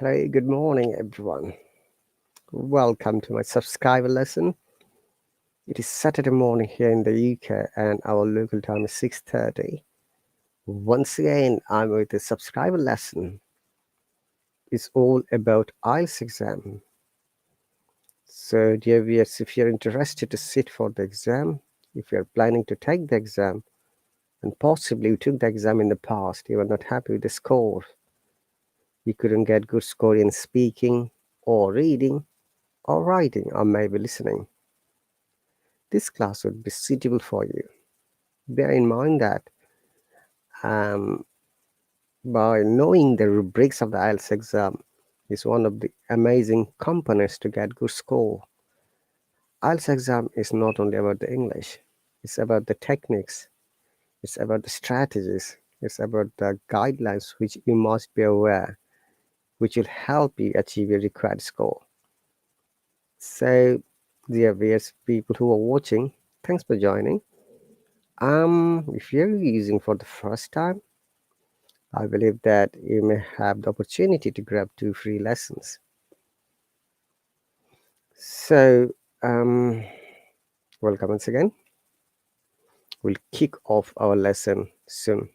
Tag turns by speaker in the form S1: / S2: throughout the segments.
S1: Hey, good morning, everyone. Welcome to my subscriber lesson. It is Saturday morning here in the UK, and our local time is 6:30. Once again, I'm with the subscriber lesson. It's all about IELTS exam. So, dear viewers, if you're interested to sit for the exam, if you're planning to take the exam, and possibly you took the exam in the past, you were not happy with the score, you couldn't get good score in speaking or reading or writing or maybe listening, this class would be suitable for you. Bear in mind that um, by knowing the rubrics of the IELTS exam is one of the amazing components to get good score. IELTS exam is not only about the English, it's about the techniques, it's about the strategies, it's about the guidelines which you must be aware, which will help you achieve your required score. So, dear viewers, people who are watching, thanks for joining. If you're using for the first time, I believe that you may have the opportunity to grab 2 free lessons. So, welcome once again. We'll kick off our lesson soon.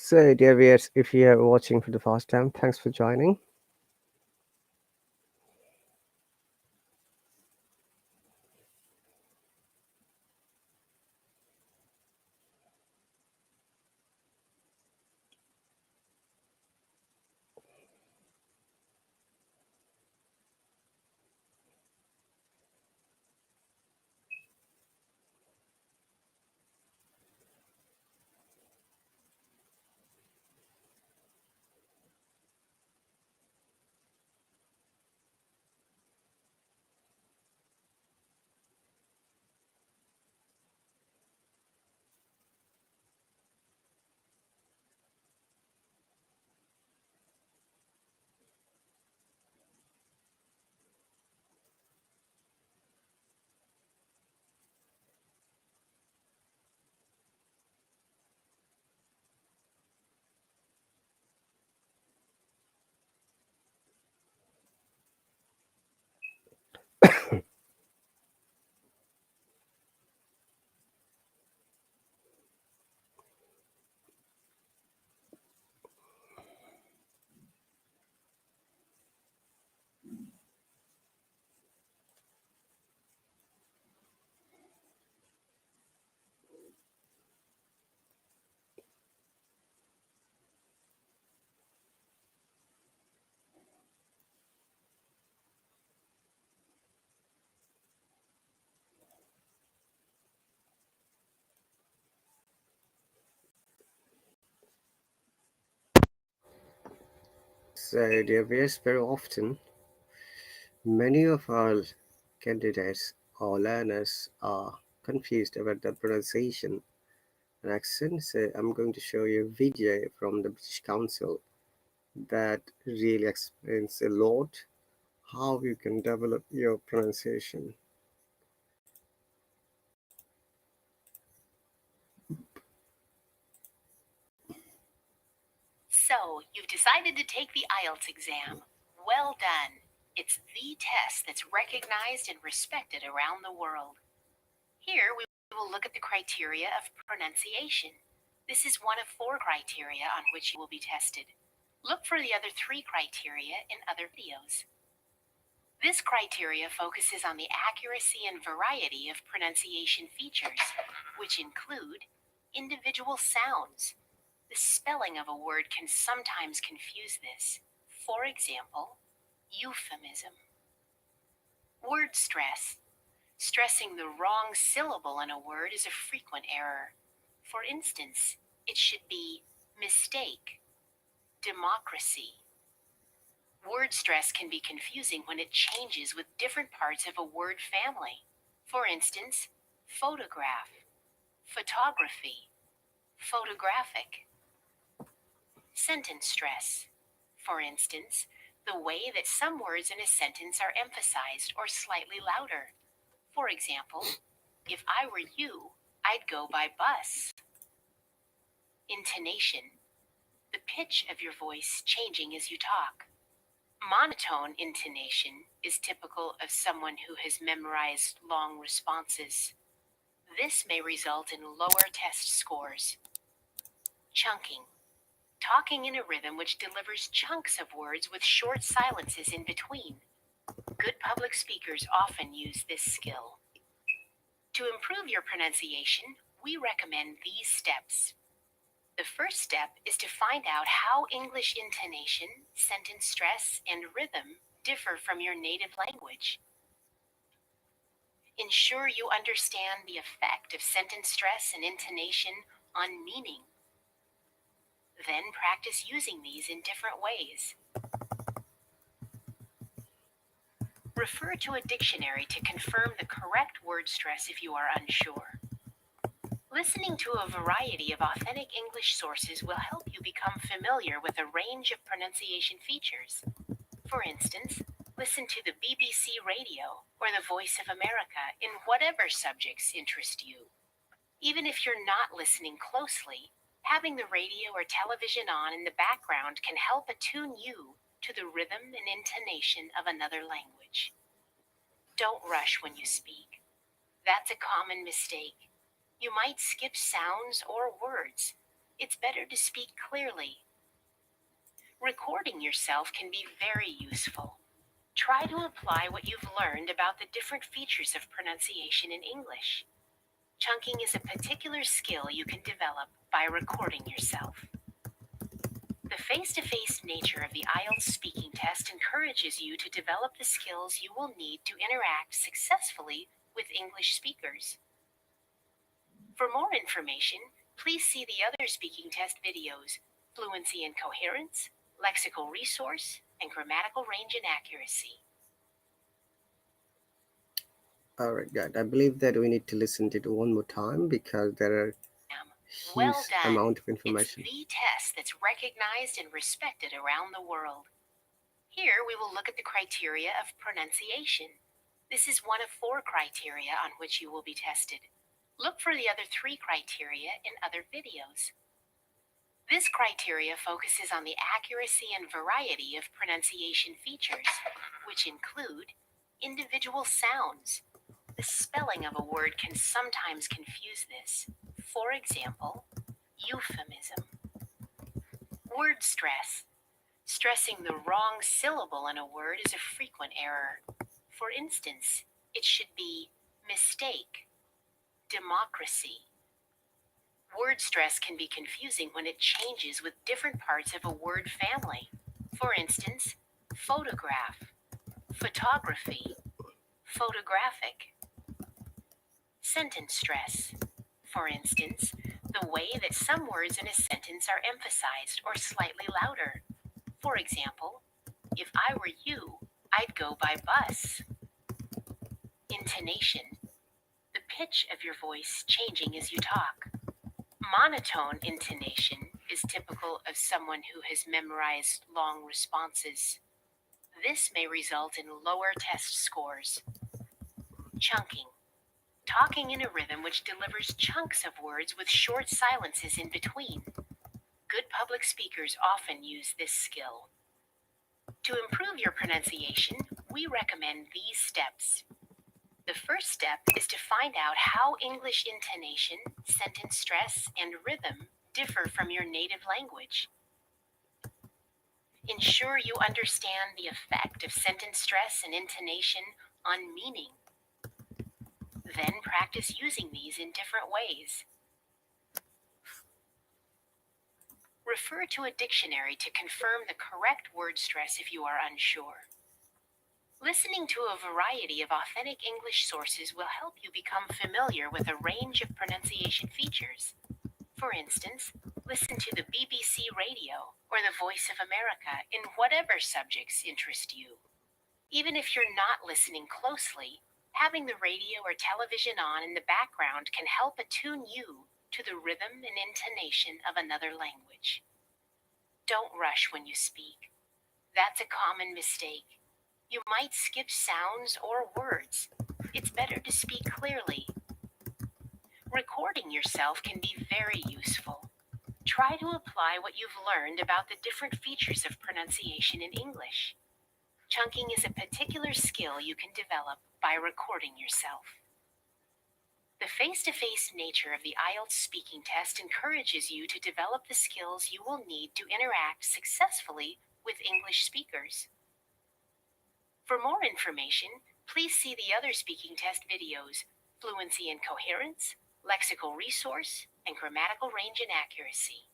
S1: So, dear viewers, if you are watching for the first time, thanks for joining. So, dear viewers, very often, many of our candidates or learners are confused about the pronunciation and accent. So, I'm going to show you a video from the British Council that really explains a lot how you can develop your pronunciation.
S2: So, you've decided to take the IELTS exam. Well done. It's the test that's recognized and respected around the world. Here, we will look at the criteria of pronunciation. This is one of 4 criteria on which you will be tested. Look for the other 3 criteria in other videos. This criteria focuses on the accuracy and variety of pronunciation features, which include individual sounds. The spelling of a word can sometimes confuse this. For example, euphemism. Word stress. Stressing the wrong syllable in a word is a frequent error. For instance, it should be mistake, democracy. Word stress can be confusing when it changes with different parts of a word family. For instance, photograph, photography, photographic. Sentence stress. For instance, the way that some words in a sentence are emphasized or slightly louder. For example, if I were you, I'd go by bus. Intonation. The pitch of your voice changing as you talk. Monotone intonation is typical of someone who has memorized long responses. This may result in lower test scores. Chunking. Talking in a rhythm which delivers chunks of words with short silences in between. Good public speakers often use this skill. To improve your pronunciation, we recommend these steps. The first step is to find out how English intonation, sentence stress, and rhythm differ from your native language. Ensure you understand the effect of sentence stress and intonation on meaning. Then practice using these in different ways. Refer to a dictionary to confirm the correct word stress if you are unsure. Listening to a variety of authentic English sources will help you become familiar with a range of pronunciation features. For instance, listen to the BBC Radio or the Voice of America in whatever subjects interest you. Even if you're not listening closely, having the radio or television on in the background can help attune you to the rhythm and intonation of another language. Don't rush when you speak. That's a common mistake. You might skip sounds or words. It's better to speak clearly. Recording yourself can be very useful. Try to apply what you've learned about the different features of pronunciation in English. Chunking is a particular skill you can develop by recording yourself. The face-to-face nature of the IELTS speaking test encourages you to develop the skills you will need to interact successfully with English speakers. For more information, please see the other speaking test videos, Fluency and Coherence, Lexical Resource, and Grammatical Range and Accuracy.
S1: Alright, good. I believe that we need to listen to it one more time because there are huge amount of information.
S2: It's the test that's recognized and respected around the world. Here we will look at the criteria of pronunciation. This is one of 4 criteria on which you will be tested. Look for the other 3 criteria in other videos. This criteria focuses on the accuracy and variety of pronunciation features, which include individual sounds. The spelling of a word can sometimes confuse this. For example, euphemism. Word stress. Stressing the wrong syllable in a word is a frequent error. For instance, it should be mistake, democracy. Word stress can be confusing when it changes with different parts of a word family. For instance, photograph, photography, photographic. Sentence stress. For instance, the way that some words in a sentence are emphasized or slightly louder. For example, if I were you, I'd go by bus. Intonation. The pitch of your voice changing as you talk. Monotone intonation is typical of someone who has memorized long responses. This may result in lower test scores. Chunking. Talking in a rhythm which delivers chunks of words with short silences in between. Good public speakers often use this skill. To improve your pronunciation, we recommend these steps. The first step is to find out how English intonation, sentence stress, and rhythm differ from your native language. Ensure you understand the effect of sentence stress and intonation on meaning. Then practice using these in different ways. Refer to a dictionary to confirm the correct word stress if you are unsure. Listening to a variety of authentic English sources will help you become familiar with a range of pronunciation features. For instance, listen to the BBC Radio or the Voice of America in whatever subjects interest you. Even if you're not listening closely, having the radio or television on in the background can help attune you to the rhythm and intonation of another language. Don't rush when you speak. That's a common mistake. You might skip sounds or words. It's better to speak clearly. Recording yourself can be very useful. Try to apply what you've learned about the different features of pronunciation in English. Chunking is a particular skill you can develop by recording yourself. The face-to-face nature of the IELTS speaking test encourages you to develop the skills you will need to interact successfully with English speakers. For more information, please see the other speaking test videos, Fluency and Coherence, Lexical Resource, and Grammatical Range and Accuracy.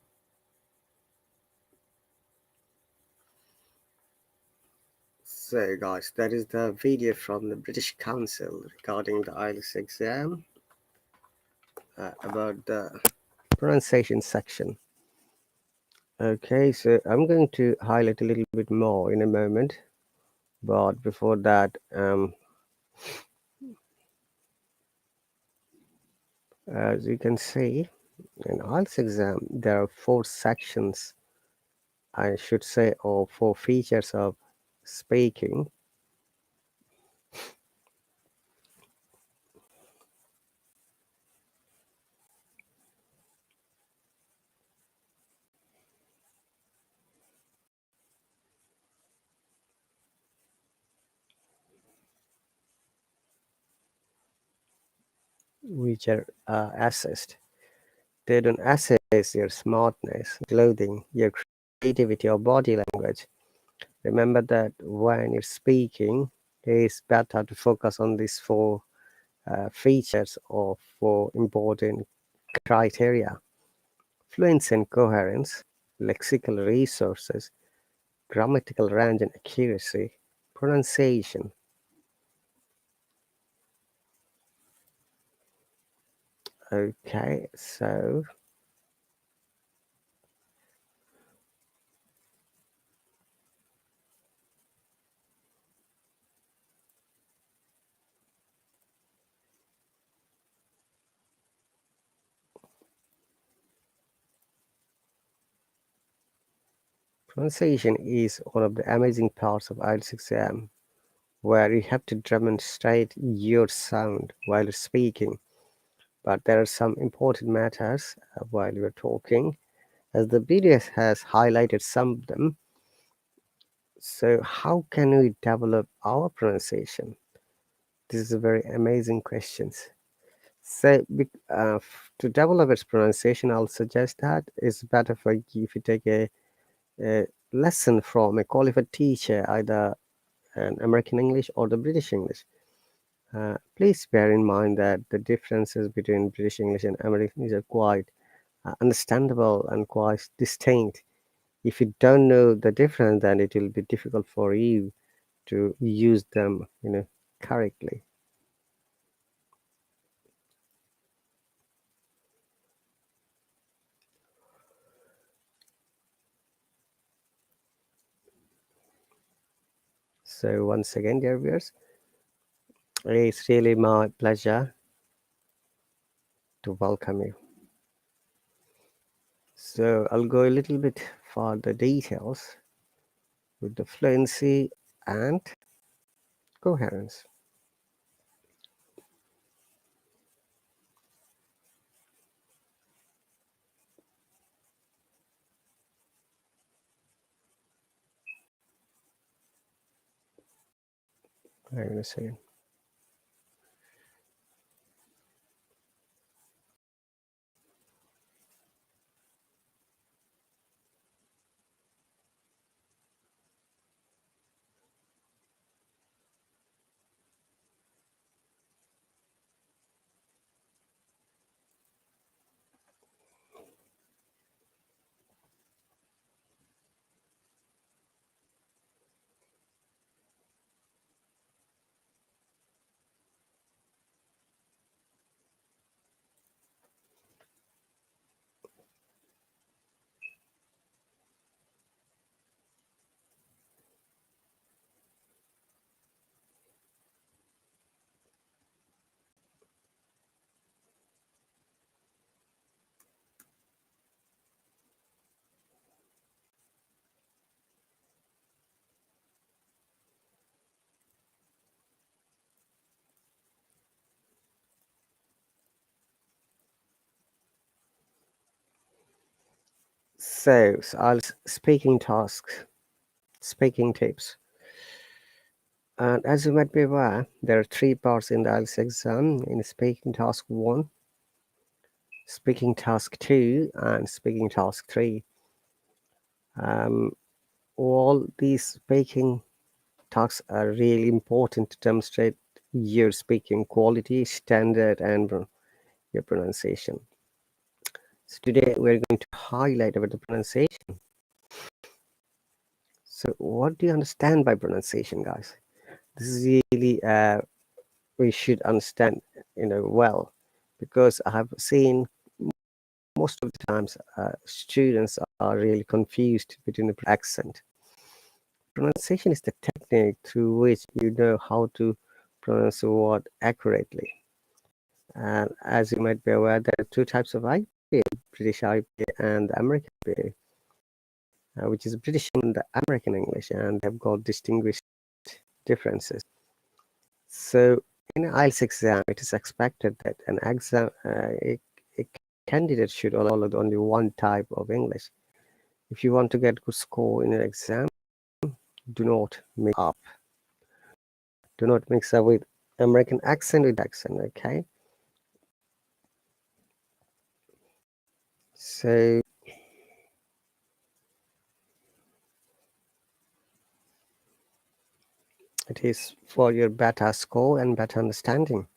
S1: So guys, that is the video from the British Council regarding the IELTS exam about the pronunciation section. Okay, so I'm going to highlight a little bit more in a moment, but before that, as you can see, in IELTS exam, there are 4 sections, I should say, or 4 features of speaking. Which are assessed. They don't assess your smartness, clothing, your creativity, or body language. Remember that when you're speaking, it's better to focus on these 4 features or 4 important criteria: fluency and coherence, lexical resources, grammatical range and accuracy, pronunciation. Okay, so pronunciation is one of the amazing parts of IELTS exam, where you have to demonstrate your sound while speaking. But there are some important matters while you're talking, as the video has highlighted some of them. So how can we develop our pronunciation? This is a very amazing question. So to develop its pronunciation, I'll suggest that it's better for you if you take a lesson from a qualified teacher, either an American English or the British English. Please bear in mind that the differences between British English and American English are quite understandable and quite distinct. If you don't know the difference, then it will be difficult for you to use them, correctly. So once again, dear viewers, it's really my pleasure to welcome you. So I'll go a little bit for the details with the fluency and coherence. Hang on a second. So I'll speaking tasks, speaking tips. And as you might be aware, there are 3 parts in the IELTS exam: in speaking task 1, speaking task 2, and speaking task 3. All these speaking tasks are really important to demonstrate your speaking quality, standard, and your pronunciation. So today we're going to highlight about the pronunciation. So what do you understand by pronunciation, guys? This is really we should understand, well, because I have seen most of the times students are really confused between the accent. Pronunciation is the technique through which you know how to pronounce a word accurately. And as you might be aware, there are 2 types of IPA: British IPA and the American IPA, which is British and the American English, and they've got distinguished differences. So in an IELTS exam, it is expected that a candidate should follow only one type of English. If you want to get good score in an exam, do not mix up. Do not mix up with American accent with accent, okay? So it is for your better score and better understanding.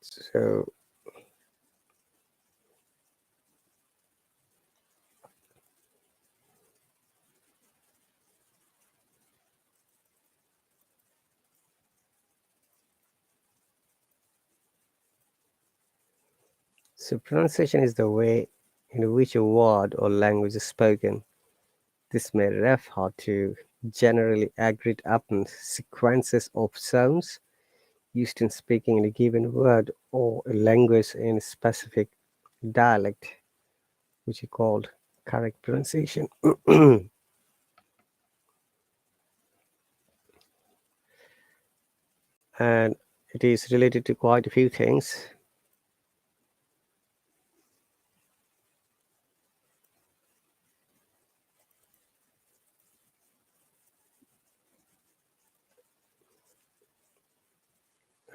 S1: So So pronunciation is the way in which a word or language is spoken. This may refer to generally agreed upon sequences of sounds used in speaking a given word or a language in a specific dialect, which is called correct pronunciation. And it is related to quite a few things.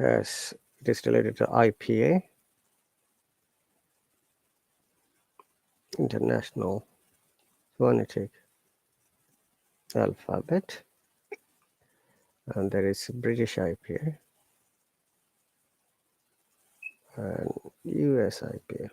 S1: Yes, it is related to IPA, International Phonetic Alphabet, and there is British IPA and US IPA.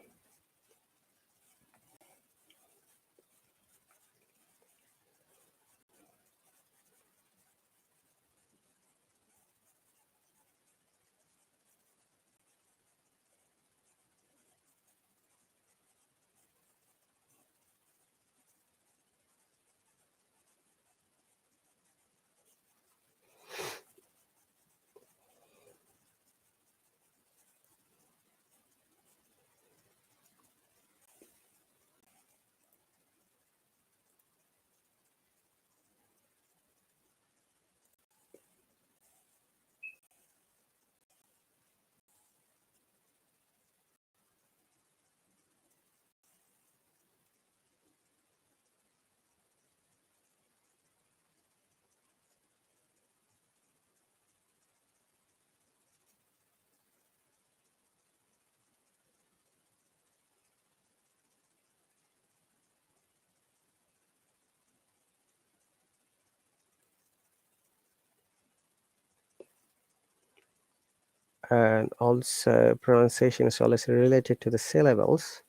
S1: And also pronunciation is also related to the syllables.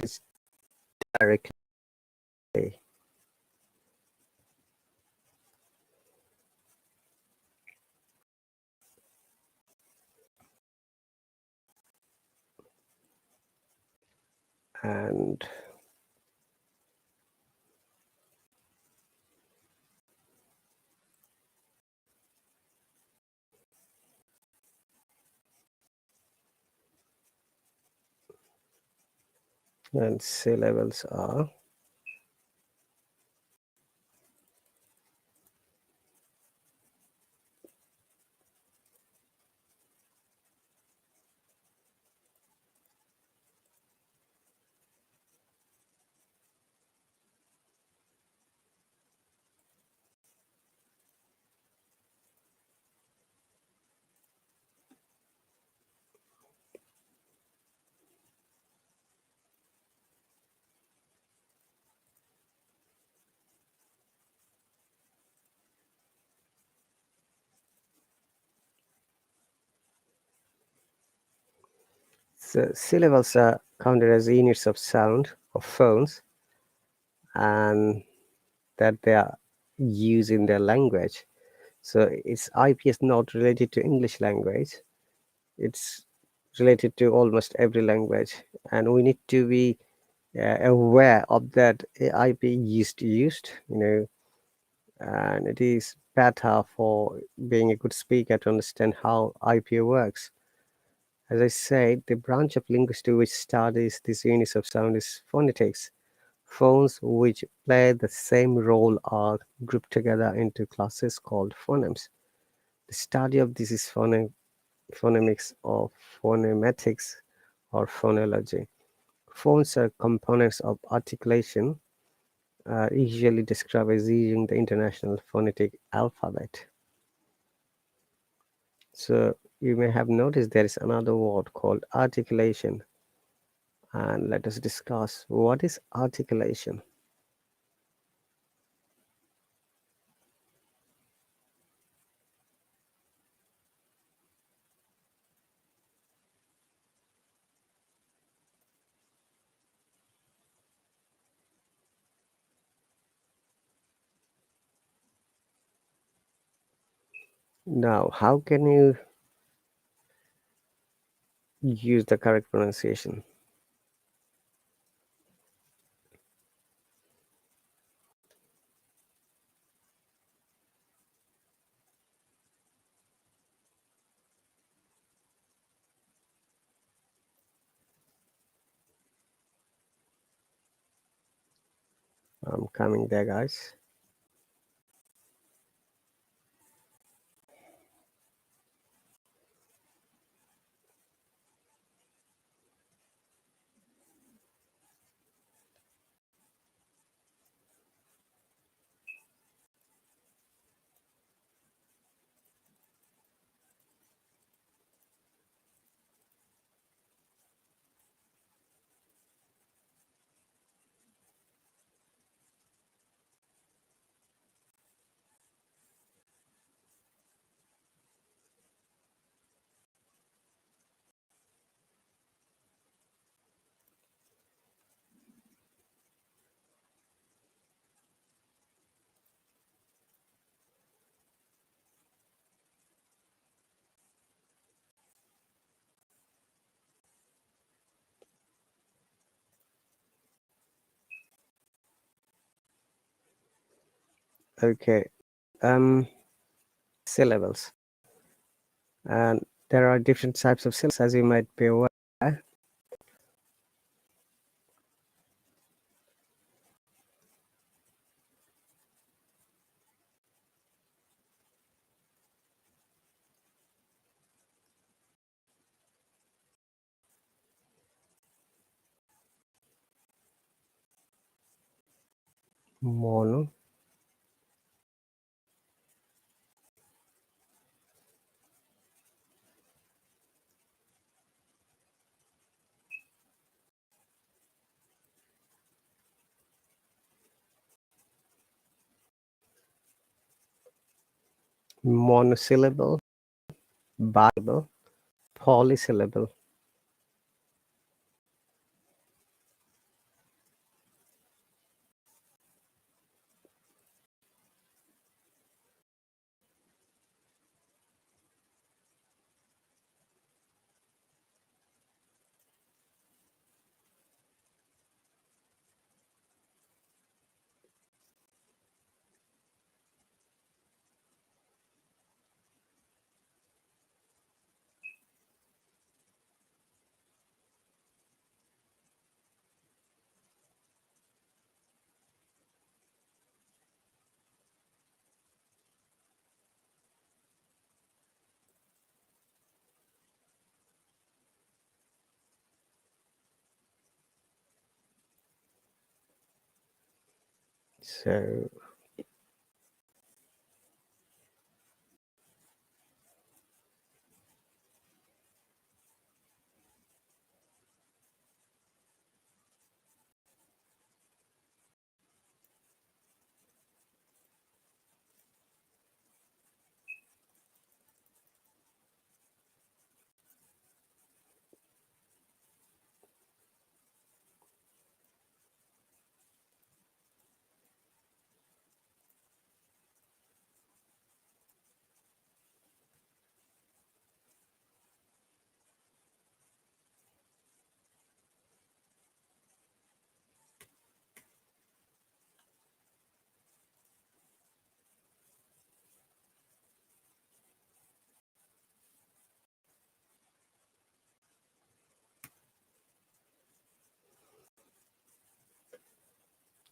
S1: It's directly and syllables are so syllables are counted as units of sound of phones and that they are used in their language. So its IP is not related to English language. It's related to almost every language, and we need to be aware of that IP used, and it is better for being a good speaker to understand how IP works. As I said, the branch of linguistics which studies these units of sound is phonetics. Phones which play the same role are grouped together into classes called phonemes. The study of this is phonemics or phonемatics or phonology. Phones are components of articulation, usually described as using the International Phonetic Alphabet. So you may have noticed there is another word called articulation. And let us discuss what is articulation. Now, how can you use the correct pronunciation? I'm coming there, guys. Okay. Syllables. And there are different types of syllables, as you might be aware. Mono, monosyllable, bisyllable, polysyllable.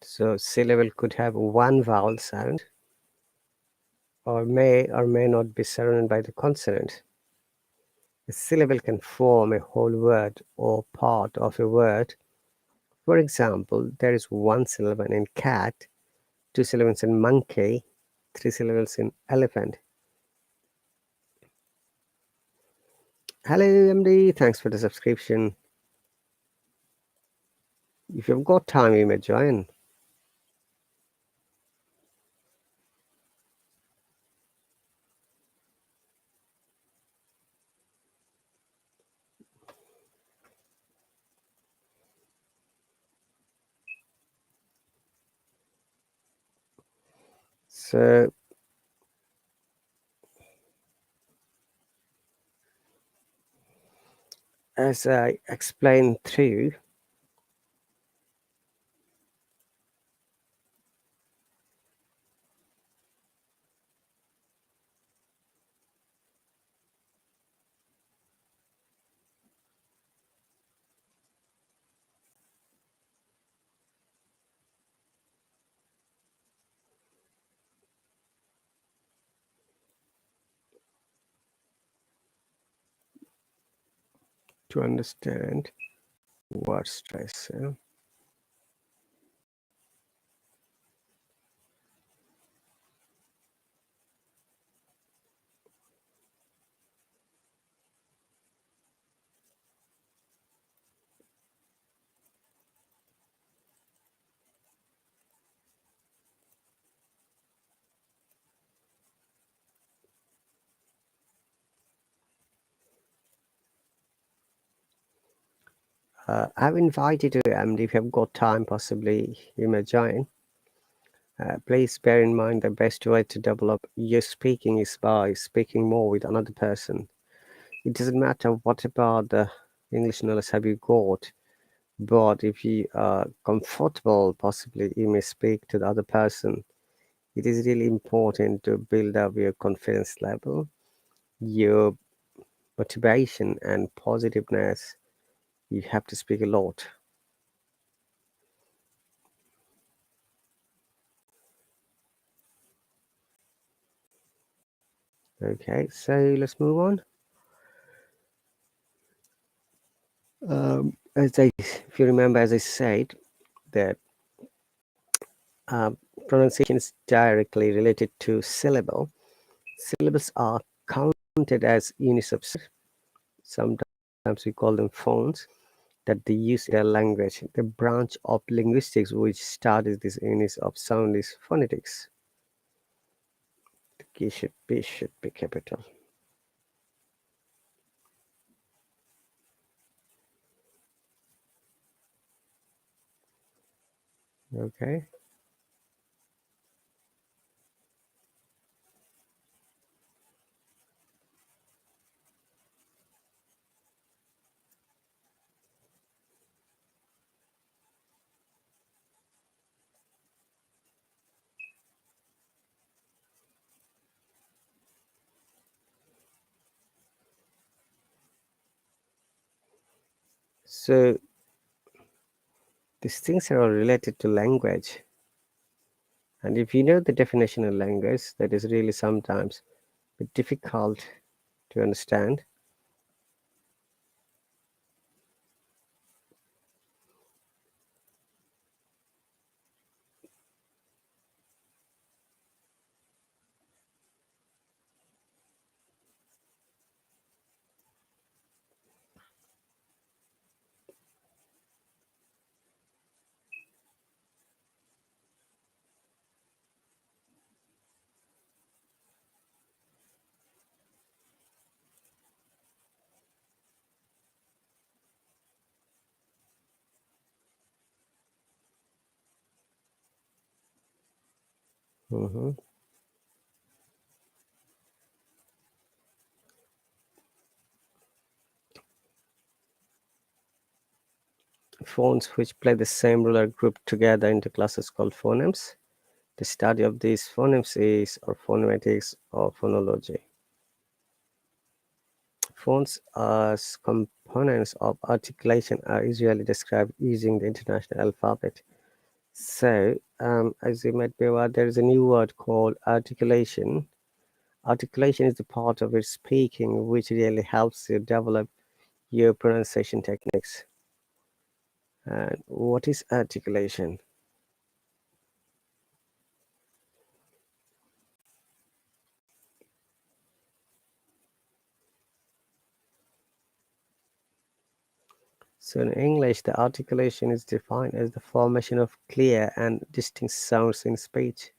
S1: So, syllable could have one vowel sound, or may not be surrounded by the consonant. A syllable can form a whole word or part of a word. For example, there is one syllable in cat, two syllables in monkey, three syllables in elephant. Hello, MD. Thanks for the subscription. If you've got time, you may join. So, as I explained through, to understand word stress. I've invited you, and if you've got time, possibly you may join. Please bear in mind the best way to develop your speaking is by speaking more with another person. It doesn't matter what about the English knowledge have you got, but if you are comfortable, possibly you may speak to the other person. It is really important to build up your confidence level, your motivation, and positiveness. You have to speak a lot. Okay, so let's move on. If you remember, as I said, that uh, pronunciation is directly related to syllable. Syllables are counted as units of sound. Sometimes we call them phones that they use in their language. The branch of linguistics which studies these units of sound is phonetics. The key should be capital. Okay. So these things are all related to language. And if you know the definition of language, that is really sometimes a bit difficult to understand. Mhm. Phones which play the same role are grouped together into classes called phonemes. The study of these phonemes is or phonetics or phonology. Phones as components of articulation are usually described using the international alphabet. So, as you might be aware, there is a new word called articulation. Articulation is the part of your speaking which really helps you develop your pronunciation techniques. And what is articulation? So in English, the articulation is defined as the formation of clear and distinct sounds in speech.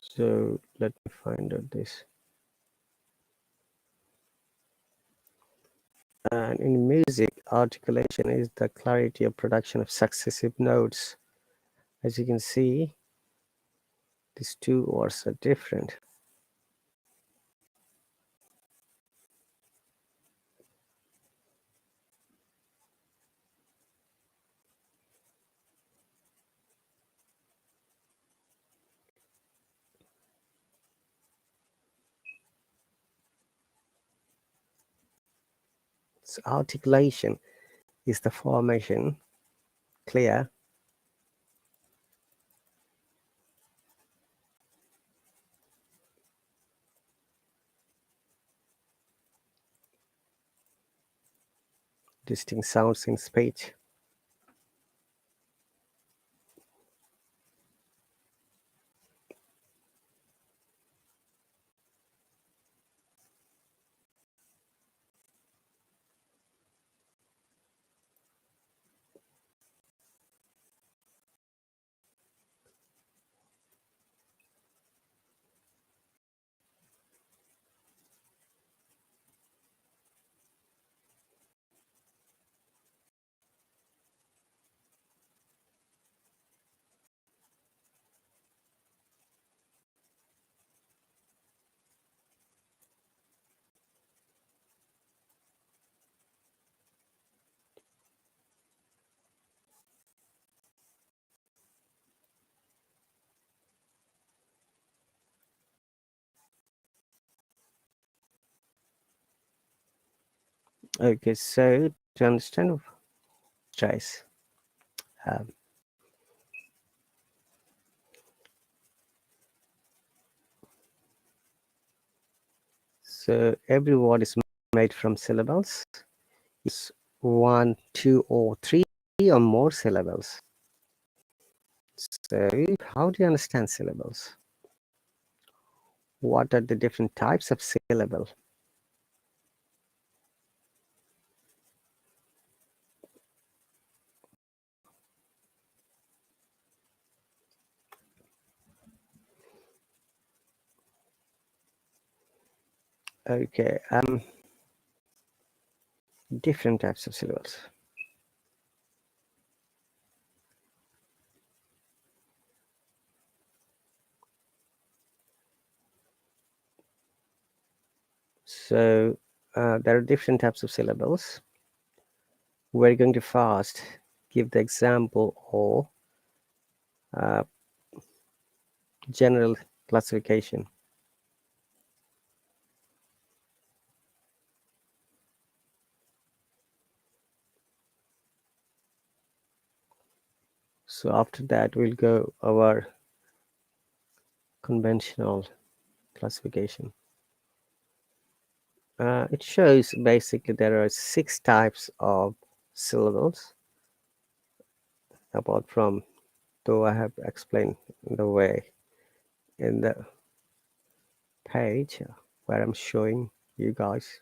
S1: So let me find out this. And in music, articulation is the clarity of production of successive notes. As you can see, these two words are different. So articulation is the formation, clear, distinct sounds in speech. Okay, so to understand stress, um, so every word is made from syllables. It's one, two, or three or more syllables. So how do you understand syllables? What are the different types of syllable? Okay, different types of syllables. So there are different types of syllables. We're going to first give the example or general classification. So after that, we'll go our conventional classification. It shows basically there are 6 types of syllables, apart from, though I have explained the way in the page where I'm showing you guys.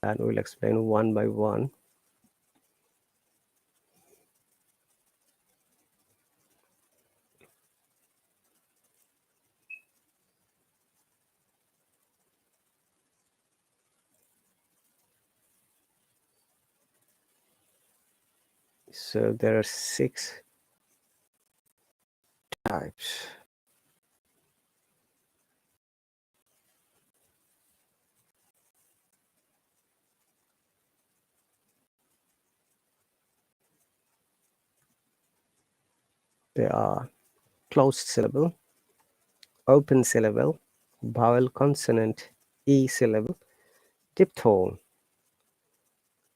S1: And we'll explain one by one. So there are 6 types. They are closed syllable, open syllable, vowel consonant E syllable, diphthong,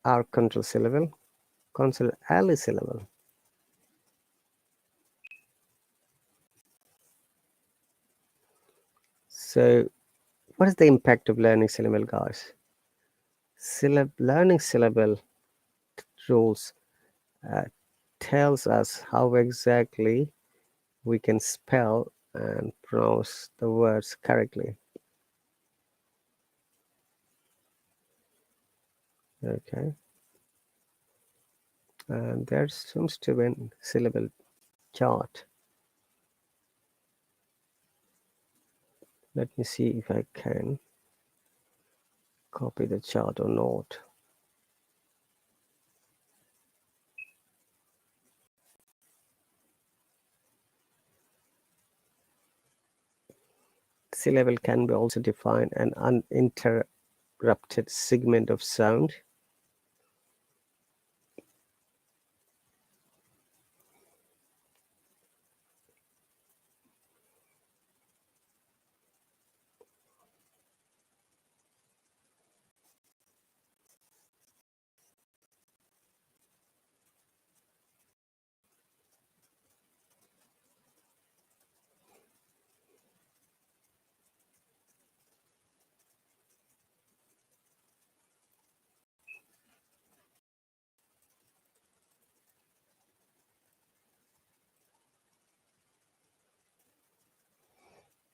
S1: R control syllable, consonant L syllable. So what is the impact of learning syllable, guys? Learning syllable rules tells us how exactly we can spell and pronounce the words correctly. Okay, and there seems to be a syllable chart. Let me see if I can copy the chart or not. Syllable can be also defined an uninterrupted segment of sound.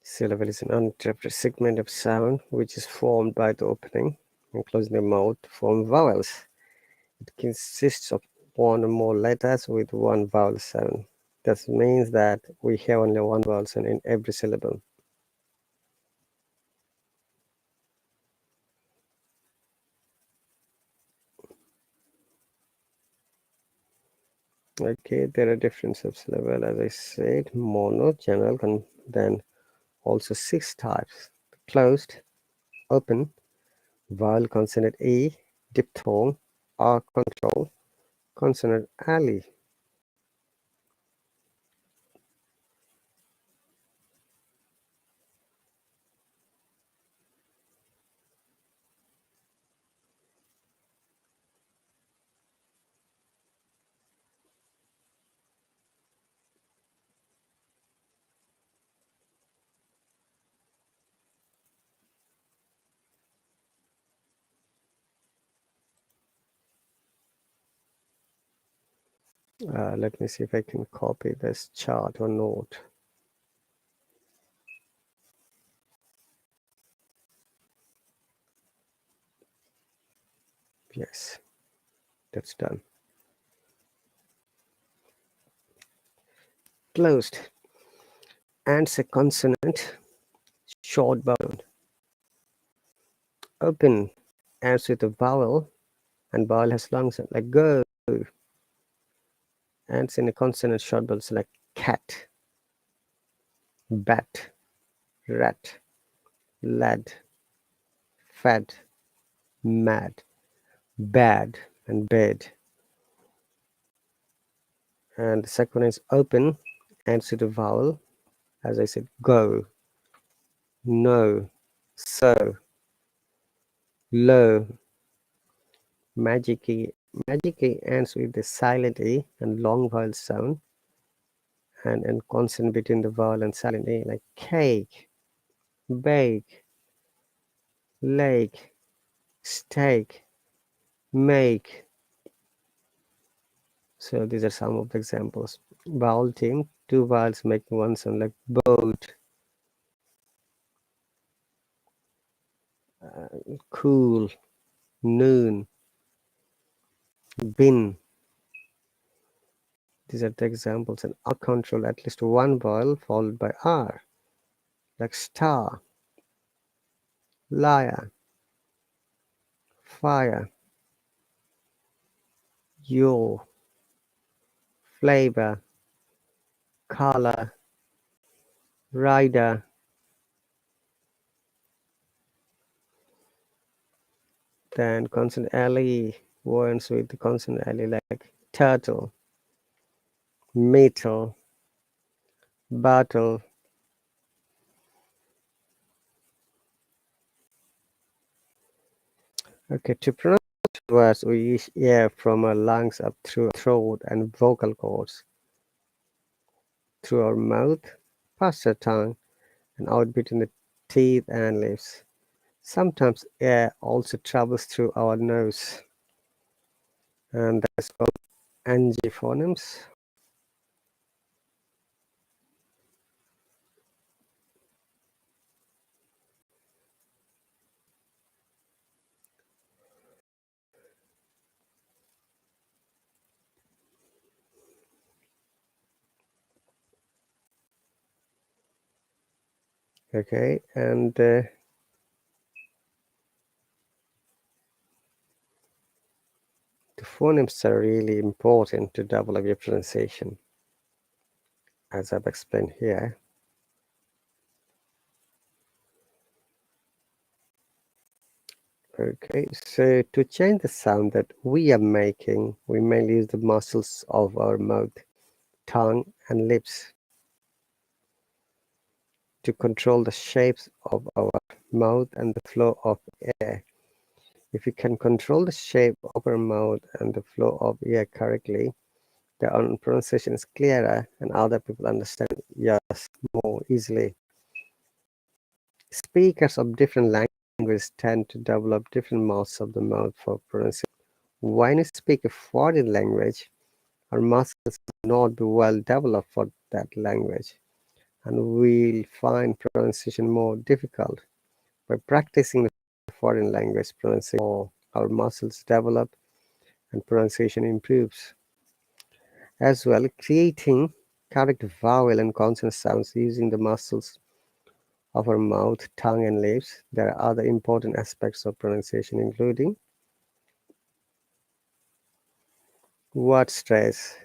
S1: Syllable is an uninterrupted segment of sound which is formed by the opening and closing the mouth to form vowels. It consists of one or more letters with one vowel sound. This means that we have only one vowel sound in every syllable. Okay, there are different subsyllable, as I said, mono, general, and then also 6 types: closed, open, vowel consonant E, diphthong, R control, consonant alley. Let me see if I can copy this chart or not. Yes, that's done. Closed ends a consonant, short vowel. Open ends with a vowel, and vowel has long sound, like go. Ends in a consonant, short vowels like cat, bat, rat, lad, fad, mad, bad, and bed. And the second one is open, ends with a vowel, as I said, go, no, so, low. Magic E ends with the silent E and long vowel sound, and consonant between the vowel and silent E, like cake, bake, lake, steak, make. So these are some of the examples. Vowel team, 2 vowels making one sound, like boat, cool, noon, bin. These are the examples. And R control, at least one vowel followed by R, like star, liar, fire, your, flavor, color, rider. Then consonant LE words with the consonant LE, like turtle, metal, battle. Okay, to pronounce words, we use air from our lungs up through our throat and vocal cords, through our mouth, past our tongue, and out between the teeth and lips. Sometimes air also travels through our nose, and that's called angiphonemes. Okay, and the phonemes are really important to develop your pronunciation, as I've explained here. Okay, so to change the sound that we are making, we mainly use the muscles of our mouth, tongue, and lips to control the shapes of our mouth and the flow of air. If you can control the shape of our mouth and the flow of air correctly, the pronunciation is clearer and other people understand yes more easily. Speakers of different languages tend to develop different muscles of the mouth for pronunciation. When you speak a foreign language, our muscles will not be well developed for that language, and we'll find pronunciation more difficult. By practicing the foreign language pronunciation more, our muscles develop and pronunciation improves. As well, creating correct vowel and consonant sounds using the muscles of our mouth, tongue, and lips. There are other important aspects of pronunciation, including word stress.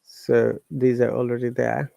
S1: So these are already there.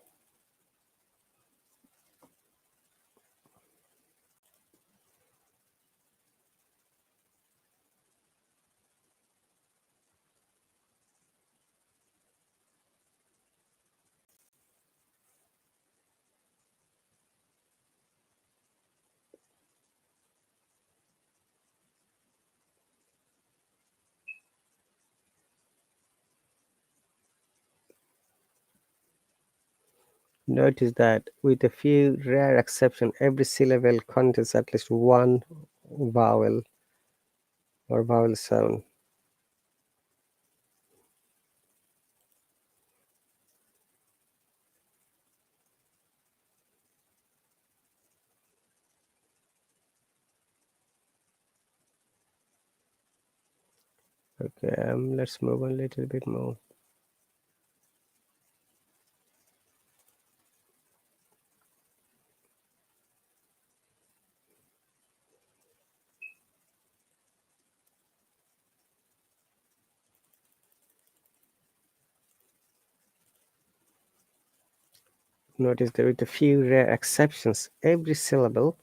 S1: Notice that with a few rare exceptions, every syllable contains at least one vowel or vowel sound. Okay, let's move on a little bit more. Notice that with a few rare exceptions, every syllable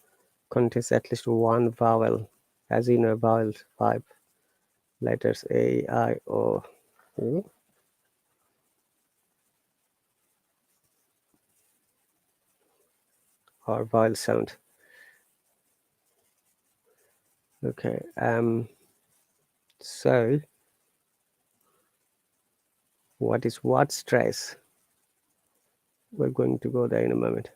S1: contains at least one vowel. As you know, vowels, 5 letters, A, I, O, U, or vowel sound. Okay, so what is word stress? We're going to go there in a moment.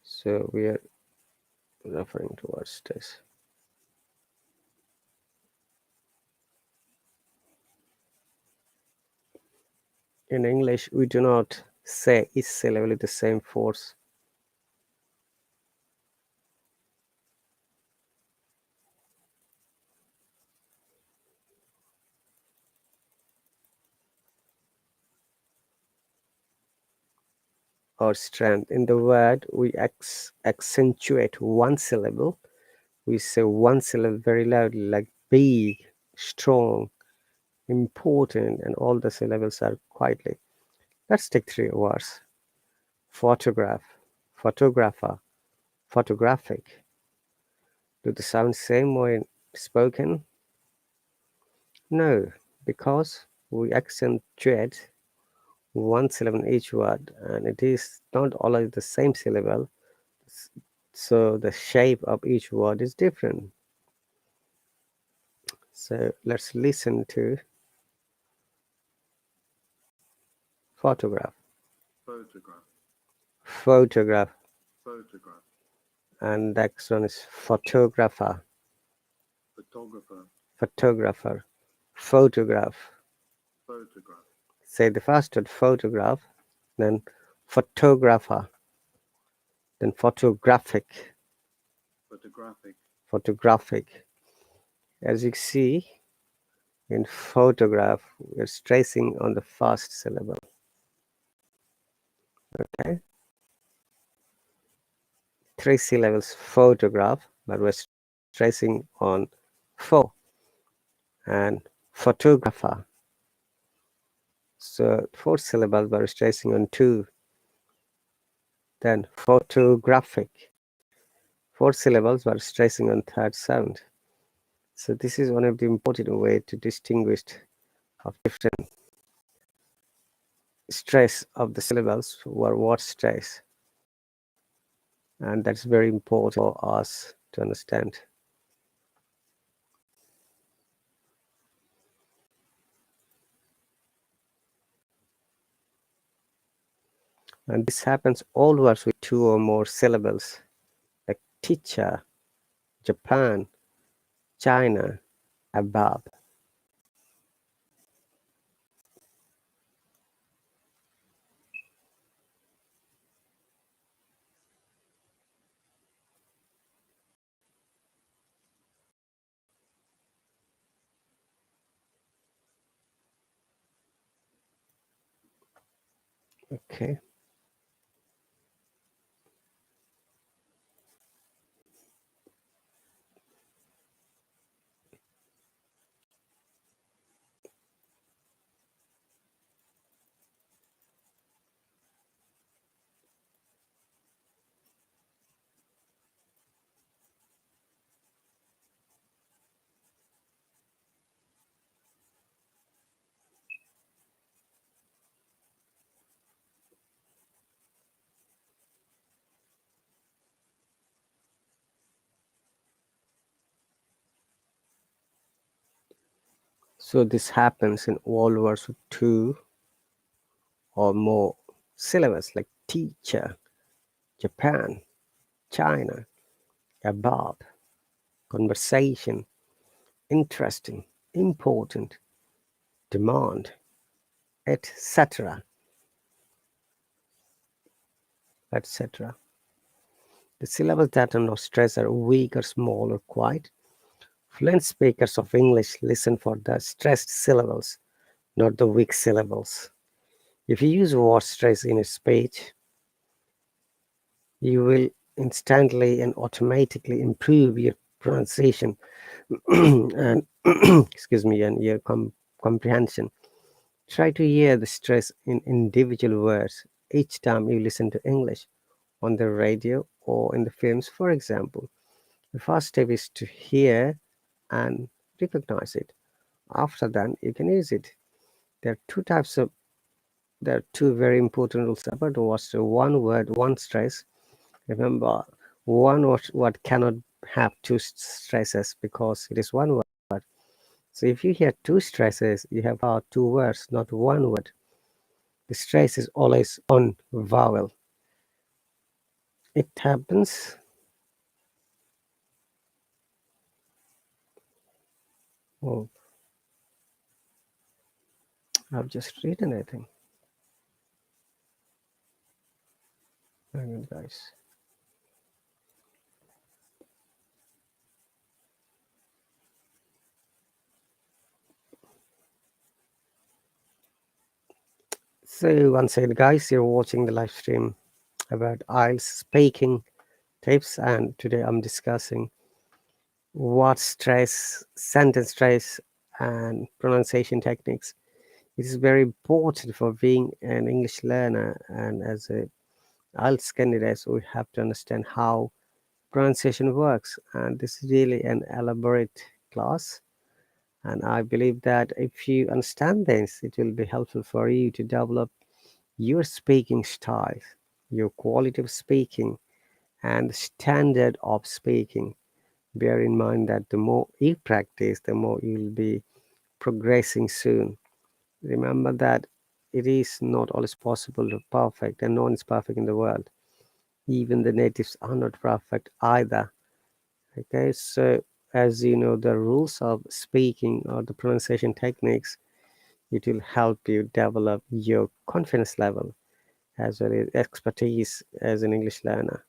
S1: So we are referring to word stress. In English, we do not say each syllable with the same force. Or strength. In the word, we accentuate one syllable. We say one syllable very loudly, like big, strong, important, and all the syllables are quietly. Let's take 3 words. Photograph, photographer, photographic. Do they sound same when spoken? No, because we accentuate one syllable in each word, and it is not always the same syllable, so the shape of each word is different. So let's listen to photograph,
S3: photograph,
S1: photograph,
S3: photograph,
S1: and next one is photographer,
S3: photographer,
S1: photographer, photograph.
S3: photograph,
S1: Say the first word photograph, then photographer, then photographic,
S3: photographic,
S1: photographic. As you see, in photograph, we're stressing on the first syllable. Okay, 3 syllables photograph, but we're stressing on pho and photographer. So 4 syllables, but we're stressing on 2. Then photographic, 4 syllables, but stressing on third sound. So this is one of the important way to distinguish of different stress of the syllables or word stress, and that's very important for us to understand. And this happens all words with 2 or more syllables, like teacher, Japan, China, above. Okay. So this happens in all words with 2 or more syllables, like teacher, Japan, China, above, conversation, interesting, important, demand, etc., etc. The syllables that are not stressed are weak or small or quiet. Fluent speakers of English listen for the stressed syllables, not the weak syllables. If you use word stress in a speech, you will instantly and automatically improve your pronunciation and excuse me, and your comprehension. Try to hear the stress in individual words each time you listen to English on the radio or in the films, for example. The first step is to hear and recognize it. After that, you can use it. There are there are 2 very important rules about words. One word, one stress. Remember, one word cannot have 2 stresses because it is one word. So if you hear 2 stresses, you have 2 words, not one word. The stress is always on vowel. It happens. Oh, I've just written, I think. Hang on, guys. So once again, guys, you're watching the live stream about IELTS speaking tips, and today I'm discussing word stress, sentence stress, and pronunciation techniques. It is very important for being an English learner, and as a IELTS candidate, we have to understand how pronunciation works. And this is really an elaborate class. And I believe that if you understand this, it will be helpful for you to develop your speaking style, your quality of speaking, and the standard of speaking. Bear in mind that the more you practice, the more you'll be progressing soon. Remember that it is not always possible to be perfect, and no one is perfect in the world. Even the natives are not perfect either. Okay, so as you know the rules of speaking or the pronunciation techniques, it will help you develop your confidence level as well as expertise as an English learner.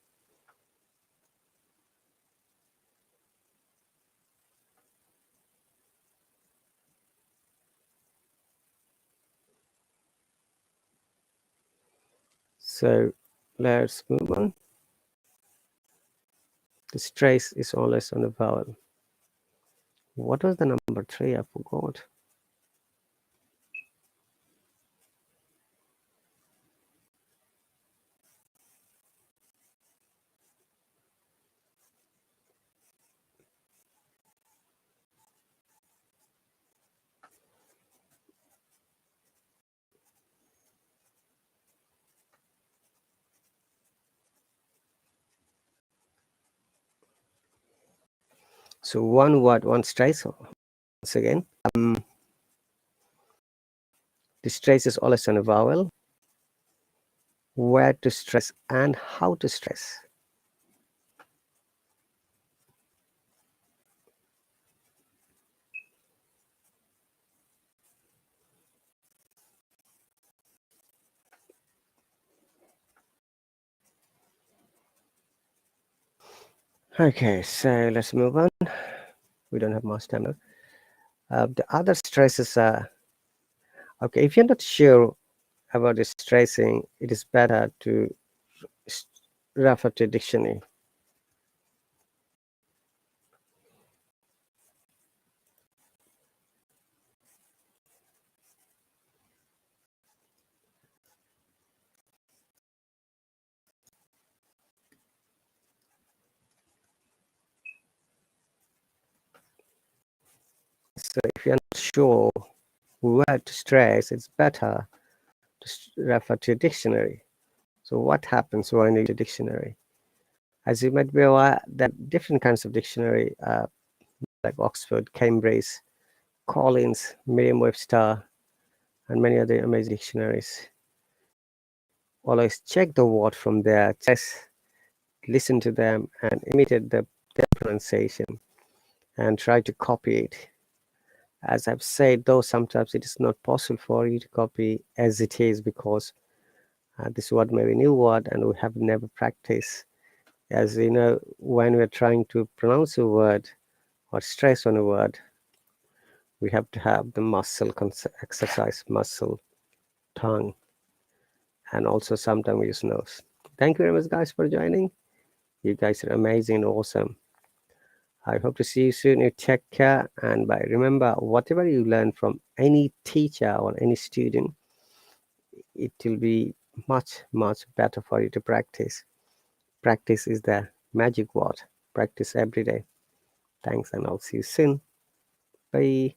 S1: So let's move on. The stress is always on the vowel. What was the number 3? I forgot. So one word, one stress. Once again, the stress is always on a vowel. Where to stress and how to stress. Okay, so let's move on. We don't have much time now. The other stresses are, okay, if you're not sure about the stressing, it is better to refer to dictionary. So if you're not sure where to stress, it's better to refer to a dictionary. So what happens when you use a dictionary? As you might be aware, there are different kinds of dictionary, like Oxford, Cambridge, Collins, Merriam-Webster, and many other amazing dictionaries. Always check the word from there, just listen to them and imitate their pronunciation and try to copy it. As I've said, though, sometimes it is not possible for you to copy as it is because this word may be a new word and we have never practiced. As you know, when we're trying to pronounce a word or stress on a word, we have to have the muscle exercise, muscle, tongue, and also sometimes we use nose. Thank you very much, guys, for joining. You guys are amazing and awesome. I hope to see you soon. You take care, and by remember, whatever you learn from any teacher or any student, it will be much better for you to practice. Practice is the magic word. Practice every day. Thanks, and I'll see you soon. Bye.